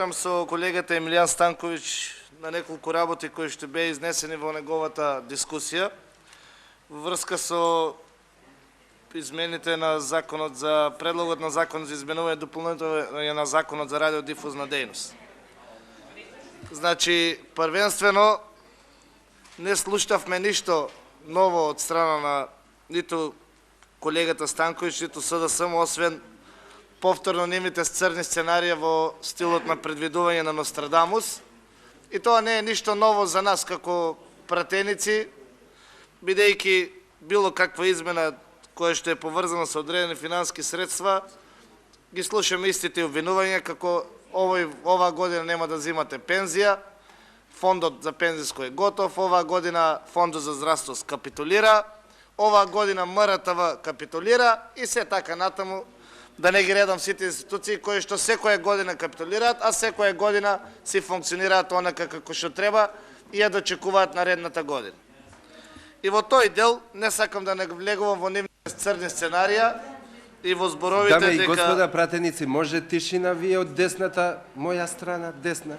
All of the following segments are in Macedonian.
Со колегата Емилијан Станковиќ на неколку работи кои што беа изнесени во неговата дискусија во врска со измените на законот за предлогот на закон за изменување и дополнување на законот за радиодифузна дејност. Значи, првенствено не слушнавме ништо ново од страна на ниту колегата Станковиќ, ниту СДСМ, освен повторно нивните црни сценарија во стилот на предвидување на Нострадамус. И тоа не е ништо ново за нас како пратеници, бидејќи било каква измена која што е поврзана со одредени финансиски средства, ги слушаме истите обвинувања како оваа година нема да земате пензија, фондот за пензиско е готов, оваа година фондот за здравство капитулира, оваа година МРТВ капитулира и се така натаму. Да не ги редам сите институции кои што секоја година капитулираат, а секоја година си функционираат онака како што треба и ја дочекуваат наредната година. И во тој дел не сакам да не влегувам во нивните црни сценарија и во зборовите Даме и господа пратеници, може тишина вие од десната, моја страна, десна.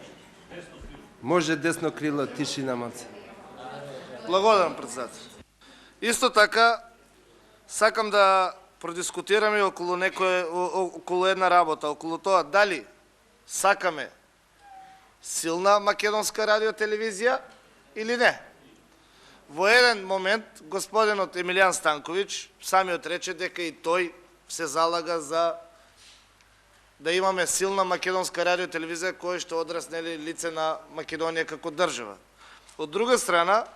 Може десно крило, тишина малце. Благодарам, председател. Исто така, сакам да продискутираме околу една работа, околу тоа дали сакаме силна македонска радиотелевизија или не. Во еден момент господинот Емилијан Станковиќ самиот рече дека и тој се залага за да имаме силна македонска радиотелевизија која што одраз лице на Македонија како држава. Од друга страна,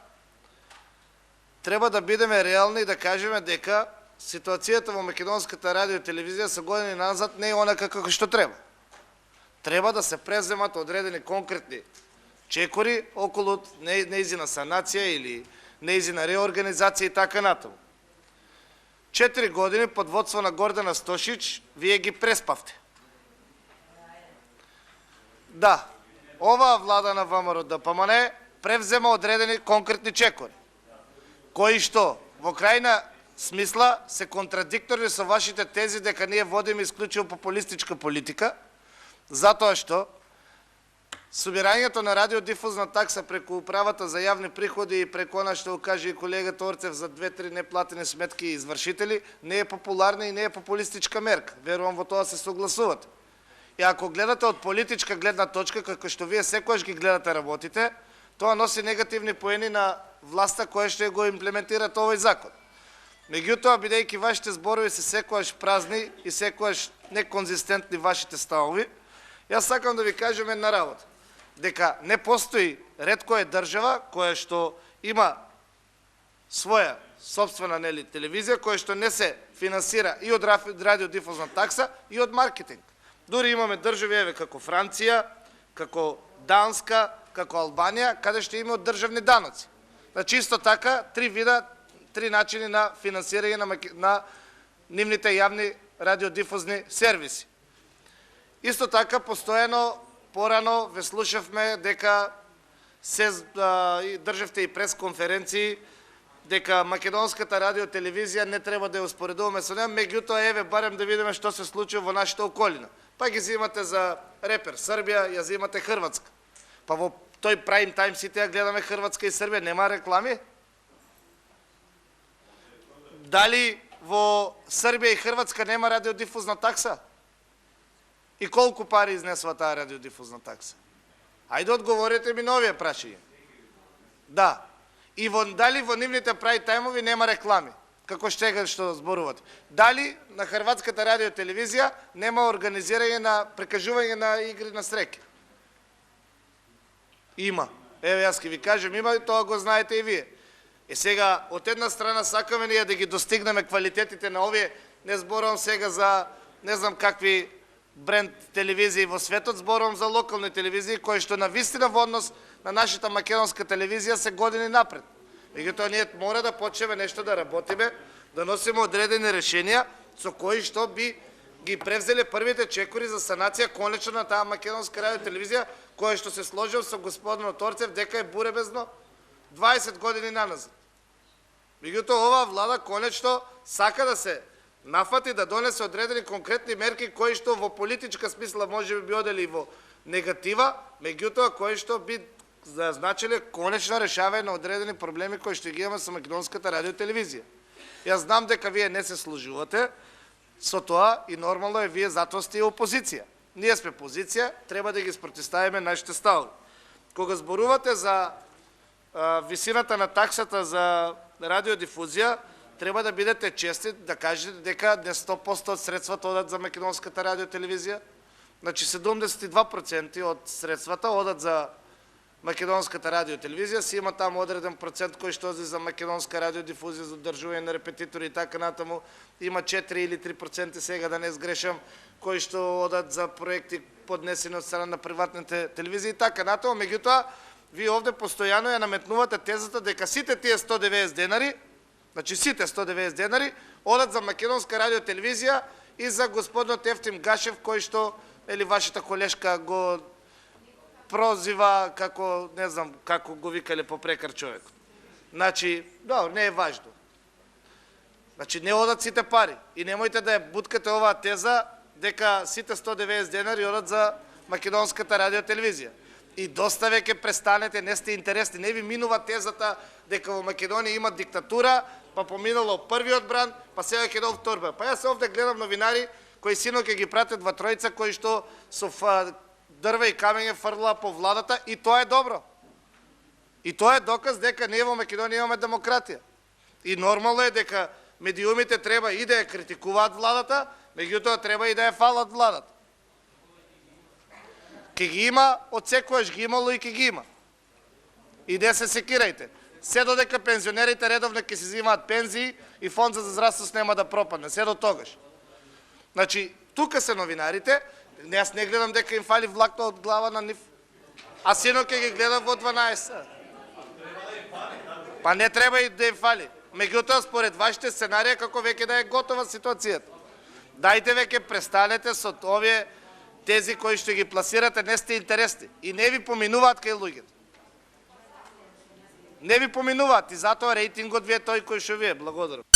треба да бидеме реални и да кажеме дека ситуацијата во македонската радиотелевизија со години назад не е онака како што треба. Треба да се преземат одредени конкретни чекори околу неизина санација или неизина реорганизација и така натаму. 4 години под водство на Гордана Стошич вие ги преспавте. Да, оваа влада на ВМРО ДПМН превзема одредени конкретни чекори, кои што во крајна смисла се контрадикторни со вашите тези дека ние водиме исклучиво популистичка политика, затоа што собирањето на радиодифузна такса преку управата за јавни приходи и преку она што каже и колегата Орцев за 2-3 неплатени сметки и извршители не е популарна и не е популистичка мерка. Верувам во тоа се согласувате. И ако гледате од политичка гледна точка, како што вие секојаш ги гледате работите, тоа носи негативни поени на власта која што го имплементира овој закон. Меѓутоа, бидејќи вашите зборови се секојаш празни и секојаш неконзистентни вашите ставови, јас сакам да ви кажем една работа. Дека не постои ретко е држава која што има своја собствена телевизија, која што не се финансира и од радиодифузна такса и од маркетинг. Дури имаме држави еве како Франција, како Данска, како Албанија, каде што има од државни даноци. Значи исто така три начини на финансирање на нивните јавни радиодифузни сервиси. Исто така, постојано, порано ве слушавме дека се државте и пресконференции, дека македонската радиотелевизија не треба да ја успоредуваме со неа, меѓутоа еве барем да видиме што се случува во нашата околина. Па ги земате за репер Србија, ја земате Хрватска. Па во тој прайм тајм сите ја гледаме Хрватска и Србија, нема реклами? Дали во Србија и Хрватска нема радиодифузна такса? И колку пари изнесува таа радиодифузна такса? Ајде одговорете ми на овие прашања. Да. И дали во нивните прај тајмови нема реклами? Како што зборувате. Дали на хрватската радиотелевизија нема организирање на прекажување на игри на среќа? Има. Еве јас ќе ви кажем, има, тоа го знаете и вие. И сега, од една страна сакаме ние да ги достигнеме квалитетите на овие, не зборувам сега за не знам какви бренд телевизии во светот, зборувам за локални телевизии кои што на вистина во однос на нашата македонска телевизија се години напред. Меѓутоа ние мора да почнеме нешто да работиме, да носиме одредени решенија со кои што би ги превзеле првите чекори за санација конечно на таа македонска радиотелевизија која што се сложил со господинот Орцев дека е буребезно 20 години наназад. Меѓутоа оваа влада конечно сака да се нафати да донесе одредени конкретни мерки кои што во политичка смисла може би одели во негатива, меѓутоа кои што би значиле конечно решавање на одредени проблеми кои што ги имаме со македонската радио и телевизија. Јас знам дека вие не се сложувате со тоа и нормално е, вие затоа сте и опозиција. Ние сме позиција, треба да ги спротивставиме нашите ставови. Кога зборувате за висината на таксата за радиодифузија, треба да бидете чести да кажете дека не 100% од средствата одат за македонската радио и телевизија. Значи 72% од средствата одат за македонската радио и телевизија, си има таму одреден процент кој што оди за македонска радиодифузија, за одржување на репетитори и така натаму. Има 4 или 3% сега, да не сгрешам, кои што одат за проекти поднесени од страна на приватните телевизии и така натаму. Меѓутоа, вие овде постојано ја наметнувате тезата дека сите тие 190 денари, значи сите 190 денари, одат за македонска радио и телевизија и за господинот Ефтим Гашев, кој што, или вашата колешка го прозива како, не знам како го викале попрекар човек. Значи, добро, не е важно. Значи, не одат сите пари. И немојте да ја буткате оваа теза дека сите 190 денари одат за македонската радио и телевизија. И доста веќе престанете, не сте интересни. Не ви минува тезата дека во Македонија има диктатура, па поминало првиот бран, па сега ќе дол втор бран. Па јас овде гледам новинари кои синоќ ќе ги пратат два тројца кои што со дрва и камење фрла по владата, и тоа е добро. И тоа е доказ дека ние во Македонија имаме демократија. И нормално е дека медиумите треба и да ја критикуваат владата, меѓутоа треба и да ја фалат владата. Ке ги има, од секојаш ги имало и ке ги има. И не се секирајте. Се додека пензионерите редовно ќе се взимаат пензии и фонд за здравство нема да пропадне. Се до тогаш. Значи, тука се новинарите. Јас не гледам дека им фали влакта од глава на нив. А синоќ ќе ги гледам во 12. Па не треба и да им фали. Меѓутоа, според вашите сценарија, како веќе да е готова ситуацијата. Дајте веќе престанете со овие тези кои што ги пласирате, не сте интересни. И не ви поминуваат кај луѓето. Не ви поминуваат и затоа рейтингот ви е тој кој што ви е. Благодарам.